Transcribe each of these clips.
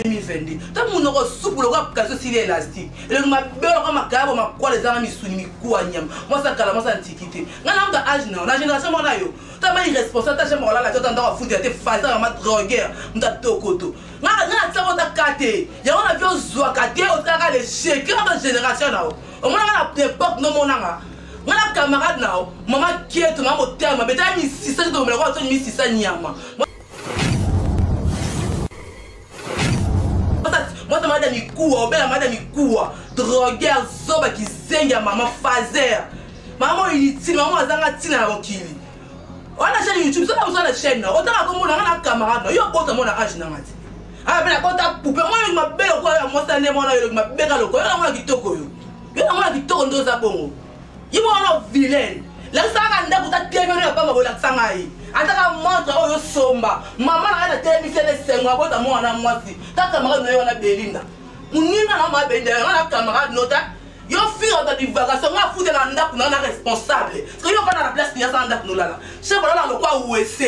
2022. Tant mon oro souple le rap casse aussi élastique. Et le ma belle comme ma cabo ma quoi les amis souni mi kouanyam. Moi ça cala moi ça antiquité. Ngana mta âge non, la génération mon yo. Ta ma irresponsable ta chambre là la tata ndara foutre te face à ma droguer, mta tokoto. Ngana tsako ta kate. Ya on a vu zwa kate au taka les chèques dans génération là. Au moins à l'époque non mon nanga. Mon camarade là, maman qui est maman au terme, mais t'as mis 600 de me voir sur 1600 niama. Moi ça m'a donné coup, ben m'a donné coup, drogueur zoba qui zenga maman fazer. Maman inutile, maman azanga tina na bokili. On a chaîne YouTube, ça on a la chaîne là. Autant comme on a un camarade, yo porte mon âge na ngati. Ah ben la conta poupée, moi je m'appelle quoi, moi ça n'est mon là, je m'appelle le quoi, moi qui toko yo. Yo na moi qui toko ndo za bongo. Ils vont avoir vilain. Là, ça va aller pour ta télé, pas ma relax. Attends, montre au somba. Maman a la télé, c'est le 5 mois, moi, on a moitié. Ta camarade, on a Belinda. Mon nid n'a pas Belinda, on a camarade, nota. Yo, fille, on a des divagation, on a foutu la ndak, on a responsable. Parce que yo, pas dans la place, il y a ça, ndak, nous là. Je sais pas, là, quoi, où est-ce?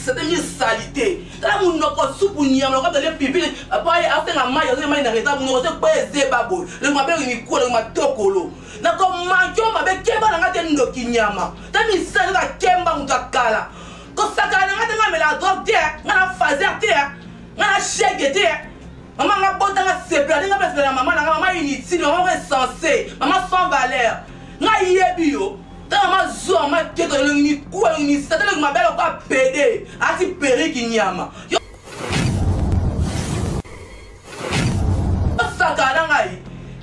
C'était une salité. Là, on a soupe ou n'y a pas de pipi. Après, après la maille, on a une arrêté. On a pas de babo. Le mabel est cool, le matokolo. Na comme manquons, ma belle Kemba n'a pas de kinyama. T'as mis ça dans la Kemba ou ta kala. Quand ça n'a pas de la drogue, on a phasé terre, on a chèque terre. Maman n'a pas de séparé, on a fait la maman inutile, maman est censée, maman sans valeur. On a yébio. Maman zoua, maman qui est dans le micro, c'est que ma belle n'a pas pédé. A ti péri qui n'y a pas. Yo, ça calangaï.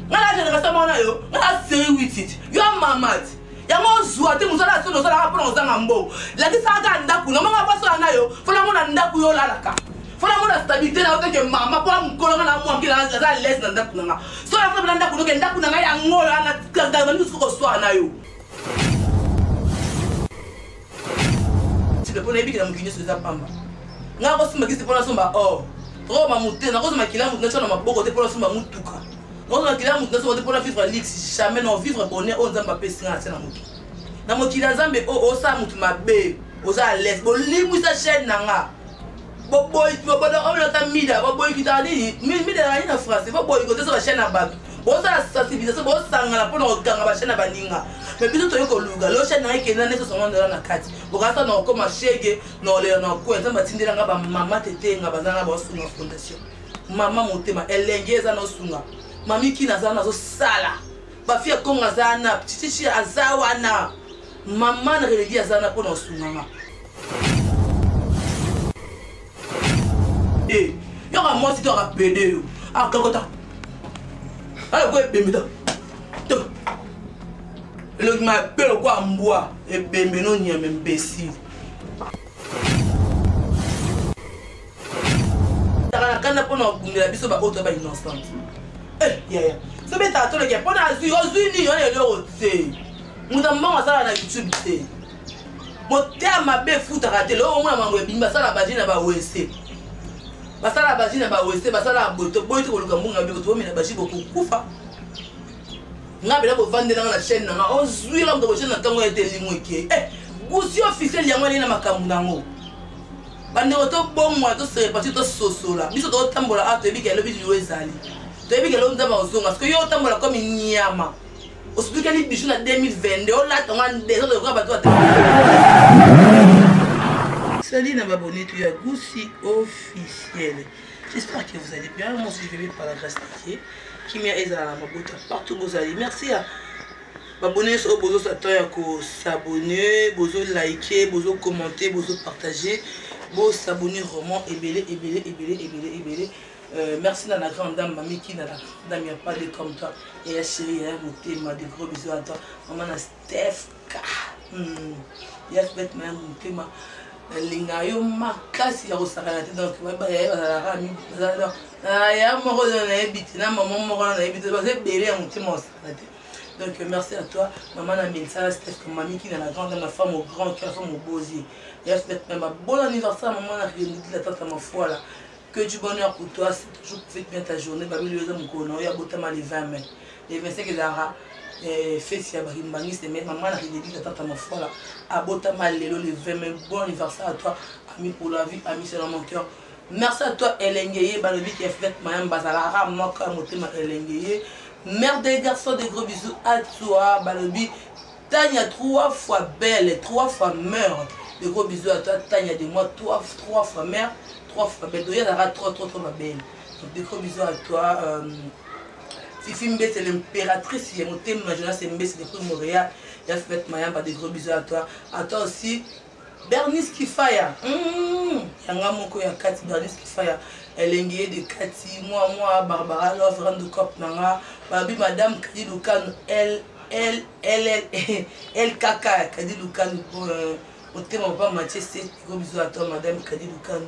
La génération mona yo, la série 8. Yo maman. Ya mo zoua, te musala so no sala rapport on zangambo. La ki sa ga ndaku, no mama pas so na yo. Fola mona ndaku yo lalaka. Fola mona stabilité na ote ke mama pour mukolo na mo ki la za les na ndaku nga. So la fola ndaku no ke ndaku nga ya ngolo na kanga ba nusu ko so na yo. Pour les bigs, on sur la pamba. N'a pas si ma guise pour la somba. Oh, trop ma moutée, n'a pas ma kila moutée sur ma boque pour la somba moutouka. Quand on a kila moutée sur pour la vivre lix, jamais non vivre bonheur, on zamba pessin à la moutou. N'a pas kila zambe, oh, ça moutou ma bé, aux à l'aise, bon, limou sa chaîne nanga. Boboy, tu vas pas dans la mida, boboy qui t'a dit, mais de la ligne en France, boboy, côté sur la chaîne à bas. Bon, ça, la sensibilisation, bon, ça, on a pour nos gars, la chaîne à baninga. Mais plutôt tu es que Luga, le chien n'a qu'un année sur son nom de la carte. Pour ça, on a comme un chèque, non, les coins, ça m'a tindé la maman tété, n'a pas dans la fondation. Maman montée, elle l'enguaise à nos sunga. Mamie qui n'a pas de sala. Ma fille comme Azana, petit Azawana. Maman relégué Azana pour nos sunga. Eh, il y aura moi si tu auras pédé. Ah, Kakota. Alors, quoi, Bémida? Le m'appelle quoi m'bois et Bémino n'y a même imbécile. La canne pour nous la biso ba autre ba innocente. Eh, ya ya. Ça met à toi le gars. Pour la Unis, on est là aussi. Nous avons ça na YouTube. Mon terme a bé foot raté. Là au moins mango bimba ça la bagine ba OSC. Basa la bagine ba OSC, basa la boto boto ko lukambu ngabe ko to mina bashi ko kufa. Ngabela ko vendre dans la chaîne na on zui la ndo chaîne na kango ete limweke eh gusi officiel yango lina makambu nango bande oto bomwa to se parti to sosola biso to tambola ato ebike lo biso ezali to ebike lo ndaba ozonga parce que yo tambola comme nyama osuduka li biso na 2022 on la tonga des autres ko bato ate salut na babonné tu ya gusi officiel. J'espère que vous allez bien. Moi aussi je vais par la grâce de Dieu. Qui m'a aidé à la maboute partout vous allez. Merci à abonnez sur bozo s'abonner, bozo liker, bozo commenter, bozo partager, bozo s'abonner vraiment ébélé. Merci à la grande dame mamie qui n'a la dame il n'y a pas de comme toi et la chérie elle m'a des gros bisous à toi maman a Steph yes bet ma mutema linga yo makasi ya kosakana te donc bazalaka ya moko na yebiti na maman moko na yebiti parce que bébé ya motema osakana te donc merci à toi maman na Melissa Steph comme mamie qui n'a la grande ma femme au grand cœur femme au beau yeux yes bet ma bon anniversaire maman na réuni la tante ma foi là. Que du bonheur pour toi, c'est toujours profite bien ta journée. Babi le mon kono, ya botama les 20 mai. Les 25 Zara, fesi ya barimbangiste mais maman na dédié tata Mafola abota malelo le 20 mai bon anniversaire à toi ami pour la vie ami c'est dans mon cœur. Merci à toi Elengeye balobi qui a fait mayam bazalara moka motema Elengeye. Mère des garçons, des gros bisous à toi balobi. Tania 3 fois belle, 3 fois mère. Des gros bisous à toi Tania de moi 3 fois mère, 3 fois belle. Donc il y a 3 belle. Donc des gros bisous à toi. Fifi Mbé c'est l'impératrice, il y a mon thème majeur, c'est Mbé, c'est depuis Montréal. Il a fait Mayamba, des gros bisous à toi. À toi aussi, Bernice Kifaya. Yanga Moko ya Kati, Bernice Kifaya. Elengeye de Kati, moi, Barbara Love, Rando Kop Nanga. Babi Madame Kadi Lukan, elle Kaka, Kadi Lukan. Mon thème, on va Mathieu, c'est gros bisous à toi, Madame Kadi Lukan.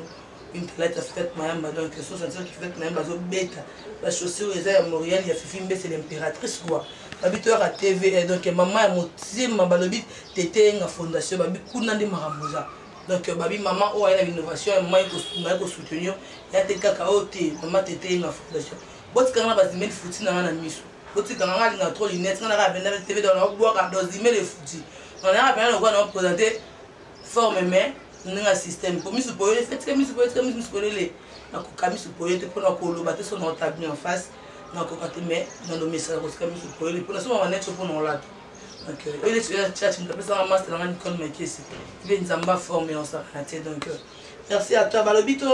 Une palette a fait Mayamba, donc ce sont ceux qui fait Mayamba, bêta. La chaussure est à Montréal, il y a Fifi Mbé, c'est l'impératrice quoi. Habiteur à TV, donc maman est motivée, ma balobi, t'étais une fondation, babi, Kounande Maramosa. Donc babi, maman, oh, elle a une innovation, maman, il faut soutenir, il y a des cacao, maman, t'étais une fondation. Bon, c'est quand on a des emails foutus dans la mission. Bon, c'est quand on a trop lunettes, on a la TV dans la boîte, dans des emails foutus. On a appelé le roi, on a présenté forme, mais. Nous avons un système pour nous supporter, fait que nous supporter les. Nous avons supporter pour nous colobater sur notre table en face. Nous avons mais dans nos messages parce que nous supporter pour nous sommes en net pour nous là. Donc il est sur la chat, nous avons ça en master dans l'école mais qui c'est. Il est nous formé en ça donc merci à toi balobito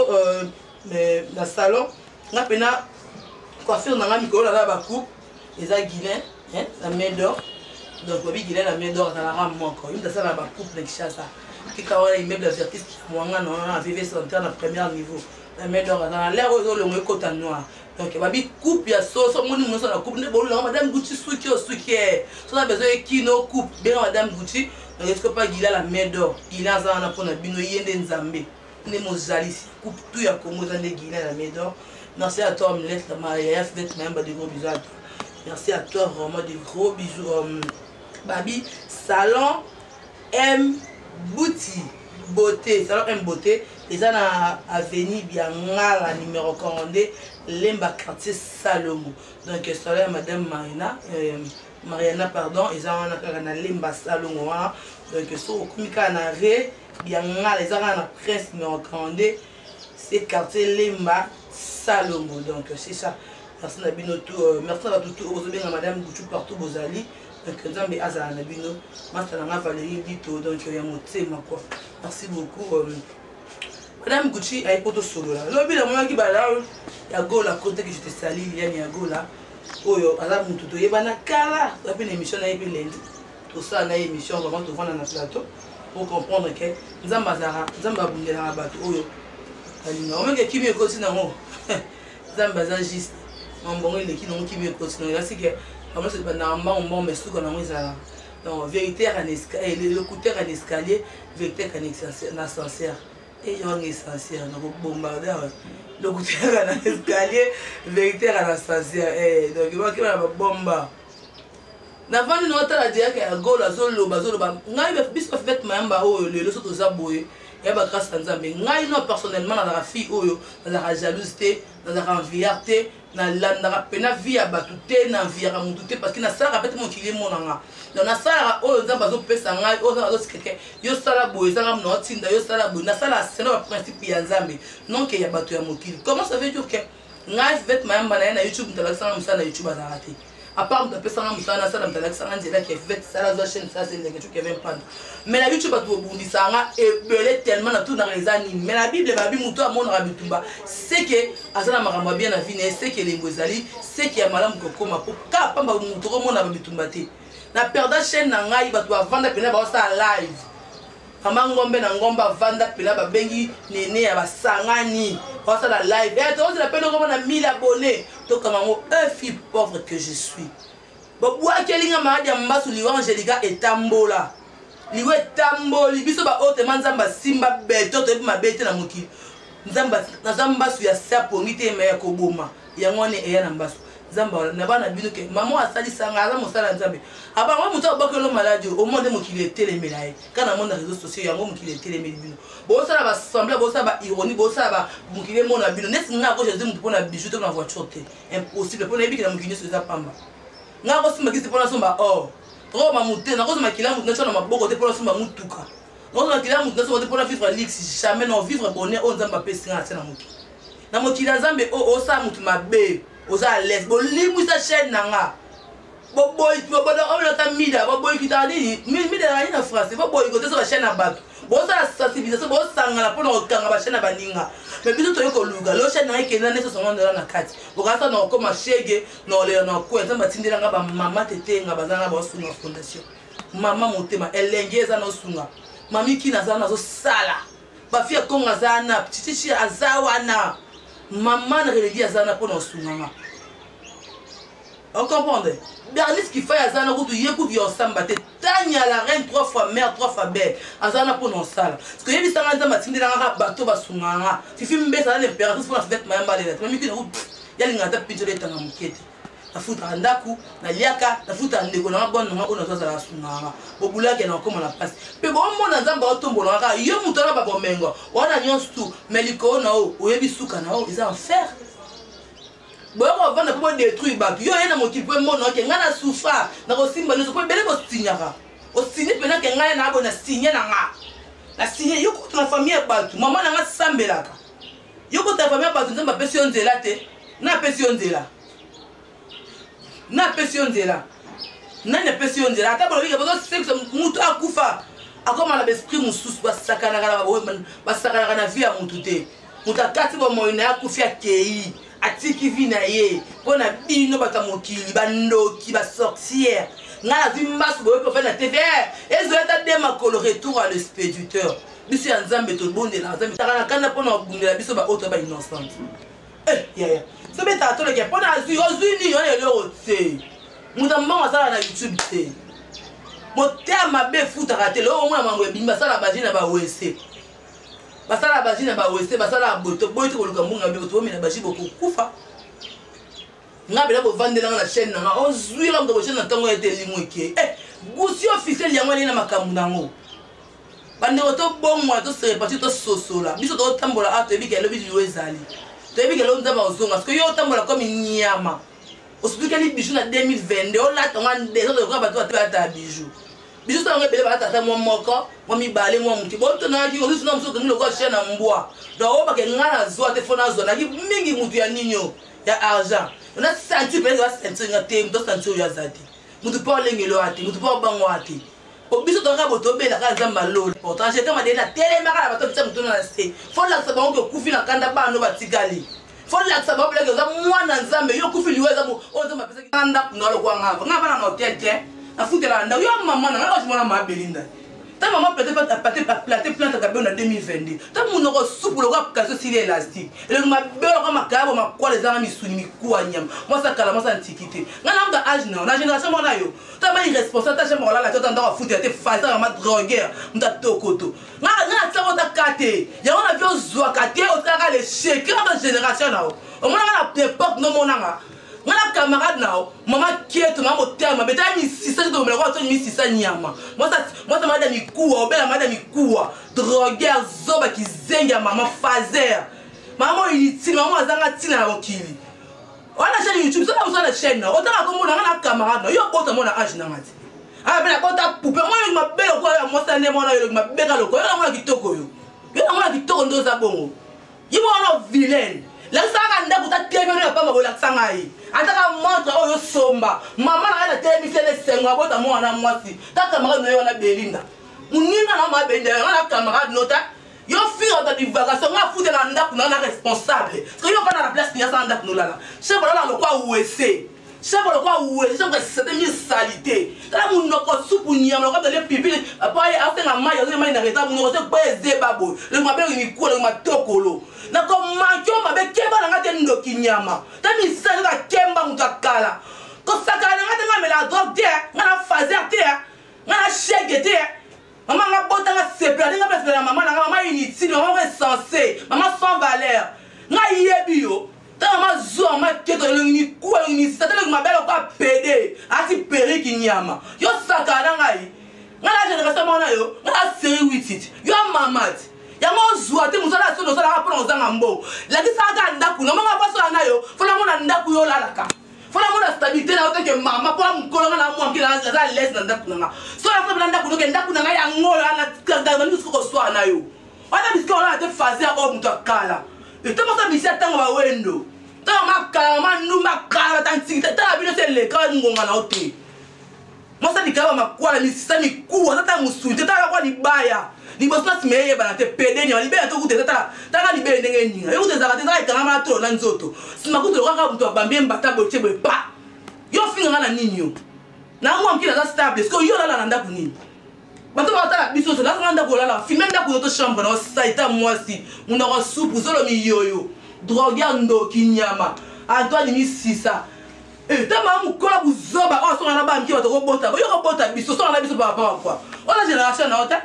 dans salon. On a pena coiffure dans la micro là bas coupe les aguilins hein la main d'or. Donc babi guilin la main d'or dans la rame encore. Il dans ça là bas coupe les ça. Qui a immeuble d'artiste qui a VV santé en premier niveau. La main d'or dans l'air aux le côte noir. Donc babi coupe ya sauce mon nom sur la coupe ne bon madame Gucci souki au souki. So a besoin kino coupe bien madame Gucci. Donc est-ce que pas Gila la main d'or. Gila za na pona bino yende nzambe. Ne mozali coupe tout ya comme dans des Gila la main d'or. Merci à toi Omelette la Maria fait même des gros bisous à toi. Merci à toi vraiment des gros bisous babi salon M Bouti beauté, salon M beauté, les gens à avenue Biangala numéro 42, Lemba quartier Salomo. Donc salon madame Mariana pardon, ils ont un Lemba Salomo. Donc sur Kumika na Ré Biangala, les gens à Prince numéro 42, c'est quartier Lemba Salomo. Donc c'est ça. Merci à Binoto, merci à tout aux bien madame Bouchou partout Bozali. Donc, Nzambe Azala Nabino, Master Valérie Bito, donc il y a mon thème quoi. Merci beaucoup. Madame Gucci a écouté solo là. L'objet de moi qui va là, il y a go la côté que je te salue, il y a go là. Oh yo, Azam Mututo, il y a na kala. Tu as fait une émission là, il y a lundi. Tout ça, on a une émission vraiment te vendre dans le plateau pour comprendre que Nzamba Zara, Nzamba Bungela Rabato. Oh yo, on met qui me continue non. Nzamba Zara juste, on bon il est qui non qui me continue. Là c'est que comment c'est pas normalement on met sous qu'on a mis ça. Donc vérité en escalier, le couteau en escalier, vérité en ascenseur. Et il y a un ascenseur, donc bombarder le couteau en escalier, vérité en ascenseur. Donc il va qu'il y a une bombe. N'avant nous on t'a dit qu'il y a go la zone loba. Ngai va bis fait mayamba o le leso to zaboye. Il y a pas grâce à Nzambe. Ngai non personnellement dans la fille oyo, dans la jalousie, dans la enviarte. Na pena vie à batute na vie à mutute parce que na sala rapete mon kili monanga donc na sala o nzamba zo pesa ngai o za zo sikeke yo sala boye sala no tinda yo sala boye na sala c'est le principe ya Nzambe non que ya batu ya mokili. Comment ça veut dire que ngai vet mayamba na YouTube ntala sala musala YouTube azarate à part de pesa na musala sala ntala sala nzela qui fait sala zo chaîne ça c'est quelque chose qui vient prendre mais la YouTube batu bundisa nga et belé tellement na tout dans les années mais la Bible babi muto a mon rabitumba c'est que azana makambo bien na vie c'est que les ngozali c'est que ya malamu kokoma po ka pamba muto ko mona babitumba te na perda chaîne na ngai batu avanda pena ba sa live kama ngombe na ngomba vanda pena ba bengi nene ya basangani ba sa la live et toi la pena ko na 1000 abonnés to kama ngo un fille pauvre que je suis bo bwa kelinga maadi ya mbasu liwa Angelica etambola liwe tamboli biso ba ote manzamba simba beto to ma bete na mokili nzamba su ya sapo ngite me ya koboma yangone eya na mbasu nzamba na bana bino ke maman asali sanga ala mosala nzambe aba mwa muto bakelo maladi au monde mokili etelemela ye kana monde réseaux sociaux yango mokili etelemeli bino bo sala ba semblable bo sala ba ironie bo sala ba mokili mona bino nesi nga ko Jésus muto pona bijou to na voiture te impossible pona ebiki na mokili so za pamba nga ko simba kisi pona somba or to mamute na ko somba kila mutu na chona maboko te pona somba mutuka na ko somba kila mutu na somba te pona vivre lix jamais non vivre bonheur on nzamba pesi nga tsena mutu na mokila nzambe o sa mutu mabe o sa les bo limu sa chaîne nanga bo boy bo on ta mida bo boy kita ni mida na ina France bo boy ko te so chaîne na bato bo sa sensibilisation bo sangala pona okanga ba chaîne baninga mais biso to yoko luga lo chaîne na ikena ne so songa na kati bo ka sa na ko mashege no le na ko nzamba tindela nga ba mama tete nga bazanga ba sunga fondation mama motema elengeza no sunga mami kina zana zo sala ba fia konga zana chichichi azawana maman na religi azana pona sunga. On comprend? Bernice qui fait azana ko tu yeku bi osamba te tanya la reine 3 fois mère 3 fois belle azana pona sala parce que yebi sanga nzamba tindela nga bato basunga fifi mbesa na l'impératrice pour la fête mayamba le mami kina yalinga ta pitole tanga mukete nafuta ndaku na liaka nafuta ndeko na bonno nga ona toza la sunga bobulaki na koma na passe pe bo mona nzamba otombola nga yo muto na babo mengo wana nyonso tu meliko na o oyebi suka na o isa enfer boyo vana po détruire ba yo ena mokipe mona ke nga na soufa na ko simba no ko bele ko signaka o signé pena ke nga na abo na signé na nga na signé yo ko na famille ba tu mama na nga sambelaka yo ko ta famille ba tu nzamba pesi onzela te na pesi onzela na pesi onzela nani pesi onzela ata bolo bika bazo sexe mutu akufa akoma na esprit mususu basakana kana basakana kana vie ya mutu te mutu akati bo moyo na akufi akei atiki vi na ye pona bino bakamokili bandoki ba sorcière ngala zimbasu boye ko fena TV ezoleta dema kolo retour à l'expéditeur biso ya nzambe to bonde la nzambe takana kana pona bundela biso ba autre ba innocent ya so beta to le ke pona azu ozuni yo le rote muta mbanga sala na YouTube te motema be futa ratelo o mwana mamwe bimba sala bajina ba wese basala bajina ba wese basala boto boto koluka mbunga be to mina bajibo kufa ngabela bo vandela na chaîne na ozuila ndo chaîne na tango ete limweke gusi officiel yango na makambu nango bande oto bomwa to se repartir to sosola biso to tambola ato ebike lobi liwezali to ebike lo nzaba ozonga parce que yo tambola comme nyama osupika ni bijou na 2022 on la tonga des autres ko bato ata bijou bijou to ngabele ba ata mo moko mo mi bale mo muti bo to na ki o sino mso ngilo ko chaîne na mbwa do o ba ke ngana zo ate fona zo na ki mingi mutu ya ninyo ya argent on a senti peut être sentir un thème to sentir ya zati mutu pa lengelo ati mutu pa bango ati o biso to ngabo to be la ka nzamba lo pourtant je kama dena tele maka ba to bitsa mutu na se fo la sa bango kufi na kanda ba no batikali fo la sa ba bla za mwana nzambe yo kufi liweza mo o nzamba pesa kanda ngalo kwa ngava na hotel te afutela nda yo mama na ngalo mwana mabelinda ta maman peut-être platé plante ka na 2022 ta muno ko souple ko kaso sili élastique le mabelo ko makabo makwa les amis misuni mikuwa nyam moi ça kala moi ça antiquité ngana mda âge na génération mona yo ta ba irresponsable ta chama la tota ndako futa te faza ma drogueur mda tokoto ngana tsako ta kate ya ona vyo zwa kate o taka le chèque na génération na o mona na époque no monanga ngana camarade nao mama kieto mama terme beta mi sisa to mela kwa to mi sisa nyama moi ça madame mikuwa obela madame mikuwa drogueur zoba kizenga mama fazer mama iliti mama azanga tina na okili ona chaîne YouTube ça na chaîne na otaka ko mona ngana camarade na yo bota mona age na ngati ah bela bota poupe moi ma bela ko ya moi ça ne mona yo ma bela loko yo mona kitoko yo mona kitoko ndo za bongo yimo ona vilaine la sanga ndaku ta teme no pa mabola sanga yi ataka montre o yo somba mama na na teme sele senga bota mwana mwasi ta camarade no yo na belinda muninga na ma benda na camarade nota yo fille de divagation nga foutre na ndaku na responsable parce que yo pas na place ni sa ndaku no lala chef la lo kwa uese chef lo kwa uese chef c'est une salité la munoko supu nyama ko de pipi apa ya asenga mai yo mai na reta munoko se kwa zebabo le mabelo ni ko le matokolo na ko manjo mabe kemba na ngate ndoki nyama ta mi sa na kemba mutakala ko sakana ngate ngamela drogue te ngana fazer te ngana chèque te maman nga bota nga sepla nga pesa mama na mama inutile mama insensé mama sans valeur nga yebi yo ta mama zo mama keto ni kuwa ni satana mabelo kwa pede ati periki nyama yo sakana ngai nga la génération mona yo nga série 8 yo mamati ya mo zuwa te musala sono sala ka pona ozanga mbo la ki saka ndaku na mama paso na yo fona mona ndaku yo lalaka faut la stabilité na autant que maman pour mon colonel na moi qui la laisse dans ndaku nanga so la femme ndaku nanga ya ngolo na kanga na ko so na yo wana bisika ona te fazer o mtu akala et tout ça bisi atanga ba wendo tanga makala manu makala tantika tala bino se le ka ngonga na ote moi ça dikaba makwala ni sisa ni kuwa tata musunte tala kwa libaya ni bosna simeye bana te pede ni libaya to kute tala libaya ndenge ninga yo te zakate za ikanga ma to na nzoto simakuto kaka mtu abambie mbata boche be pa yo finga na nini yo na moi mkina za stable parce que yo la nanda ku nini bato ba tala biso so la nanda ko la filme nda ku to chambre na saita mwasi muna ko soupe zolo mi yoyo drogue ndo kinyama Antoine mi sisa tama mukola buzoba o so na ba mki bato ko bota yo ko bota biso so na biso ba quoi ona génération na ota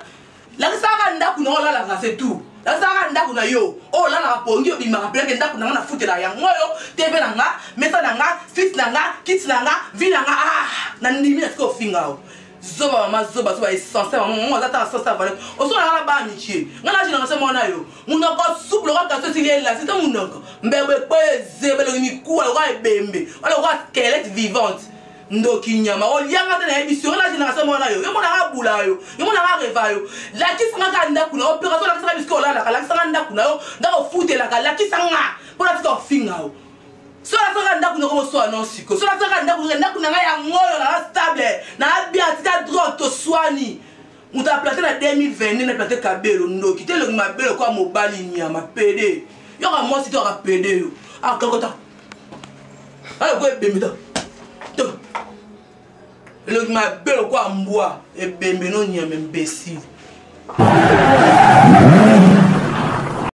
la saka ndaku na la la c'est tout la saka ndaku na yo o la na pongi bi ma rappelle que ndaku na futela ya ngoyo tv na nga mesa na nga fit na nga kit na nga vi na nga na ndimi na ko finga o zoba mama zoba so essence mama zata sasa vale o so na ba michi ngana génération mona yo munoko souple ko ka so sile la c'est munoko mbebe peze bele mi kuwa ko ebembe wala ko squelette vivante ndoki nyama o lianga na émission la génération mona yo yo mona ga bula yo mona ga reva yo la kisanga ka ndaku na opération la kisanga bisko la kisanga ndaku na yo ndako futela ka la kisanga pona tika finga o so la sanga ndaku na ko so annonce ko so la sanga ndaku na ya ngoyo na stable na bien tika droit to swani muta placer na 2020 na placer kabelo ndoki te le mabelo kwa mobali nyama pede yo ka mo si to ka pede yo akakota ala ko ebemita to le mabelo kwa mbwa ebembe no nyama imbécile